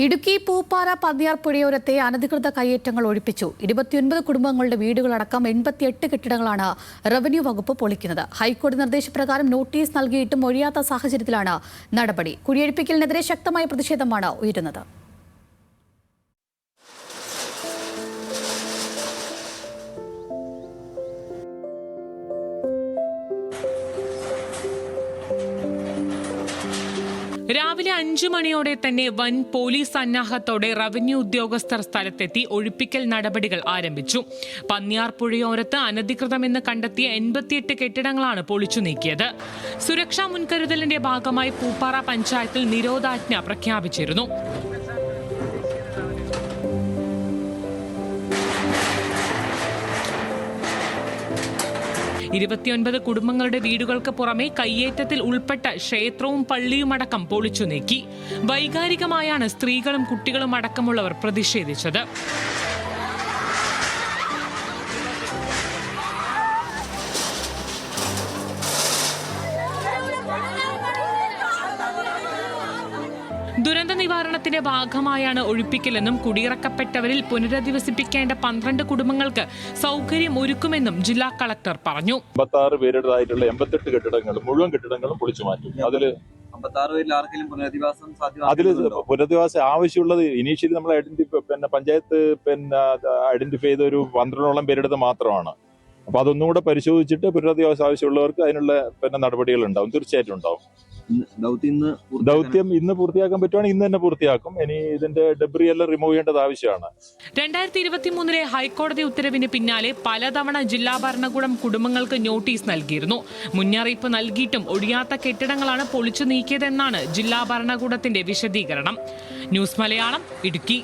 ഇടുക്കി പൂപ്പാറ പന്നിയാർ പുഴയോരത്തെ അനധികൃത കയ്യേറ്റങ്ങൾ ഒഴിപ്പിച്ചു. 29 കുടുംബങ്ങളുടെ വീടുകളടക്കം 88 കെട്ടിടങ്ങളാണ് റവന്യൂ വകുപ്പ് പൊളിക്കുന്നത്. ഹൈക്കോടതി നിർദ്ദേശപ്രകാരം നോട്ടീസ് നൽകിയിട്ടും ഒഴിയാത്ത സാഹചര്യത്തിലാണ് നടപടി. കുടിയൊഴിപ്പിക്കലിനെതിരെ ശക്തമായ പ്രതിഷേധമാണ് ഉയരുന്നത്. രാവിലെ 5 മണിയോടെ തന്നെ വൻ പോലീസ് സന്നാഹത്തോടെ റവന്യൂ ഉദ്യോഗസ്ഥർ സ്ഥലത്തെത്തി ഒഴിപ്പിക്കൽ നടപടികൾ ആരംഭിച്ചു. പന്നിയാർ പുഴയോരത്ത് അനധികൃതമെന്ന് കണ്ടെത്തിയ 88 കെട്ടിടങ്ങളാണ് പൊളിച്ചു നീക്കിയത്. സുരക്ഷാ മുൻകരുതലിന്റെ ഭാഗമായി പൂപ്പാറ പഞ്ചായത്തിൽ നിരോധാജ്ഞ പ്രഖ്യാപിച്ചിരുന്നു. ഇരുപത്തിയൊൻപത് കുടുംബങ്ങളുടെ വീടുകൾക്ക് പുറമെ കയ്യേറ്റത്തിൽ ഉൾപ്പെട്ട ക്ഷേത്രവും പള്ളിയുമടക്കം പൊളിച്ചു നീക്കി. വൈകാരികമായാണ് സ്ത്രീകളും കുട്ടികളും അടക്കമുള്ളവർ പ്രതിഷേധിച്ചത്. ദുരന്ത നിവാരണത്തിന്റെ ഭാഗമായാണ് ഒഴിപ്പിക്കലെന്നും കുടിയിറക്കപ്പെട്ടവരിൽ പുനരധിവസിപ്പിക്കേണ്ട 12 കുടുംബങ്ങൾക്ക് സൗകര്യം ഒരുക്കുമെന്നും ജില്ലാ കളക്ടർ പറഞ്ഞു. 56 പേരുടേതായിട്ടുള്ള 88 കെട്ടിടങ്ങൾ മുഴുവൻ കെട്ടിടങ്ങളും പൊളിച്ചു മാറ്റും. അതിൽ പുനരധിവാസം ആവശ്യമുള്ളത് ഇനീഷ്യലി നമ്മൾ പഞ്ചായത്ത് ഐഡന്റിഫൈ ചെയ്ത ഒരു 12ഓളം പേരെടുത്ത് മാത്രമാണ്. അപ്പൊ അതൊന്നുകൂടെ പരിശോധിച്ചിട്ട് പുനരധിവാസം ആവശ്യമുള്ളവർക്ക് അതിനുള്ള നടപടികൾ ഉണ്ടാവും, തീർച്ചയായിട്ടും ഉണ്ടാവും. ദൗത്യം ഇന്ന് പൂർത്തിയാക്കാൻ പറ്റുവാണെങ്കിൽ ഇന്ന് തന്നെ പൂർത്തിയാക്കും. ഇനി ഇതിന്റെ ഡെബ്രി എല്ലാം റിമൂവ് ചെയ്യേണ്ടത് ആവശ്യമാണ്. 2023 ഹൈക്കോടതി ഉത്തരവിന് പിന്നാലെ പലതവണ ജില്ലാ ഭരണകൂടം കുടുംബങ്ങൾക്ക് നോട്ടീസ് നൽകിയിരുന്നു. മുന്നറിയിപ്പ് നൽകിയിട്ടും ഒഴിയാത്ത കെട്ടിടങ്ങളാണ് പൊളിച്ചു നീക്കിയതെന്നാണ് ജില്ലാ ഭരണകൂടത്തിന്റെ വിശദീകരണം. ന്യൂസ് മലയാളം, ഇടുക്കി.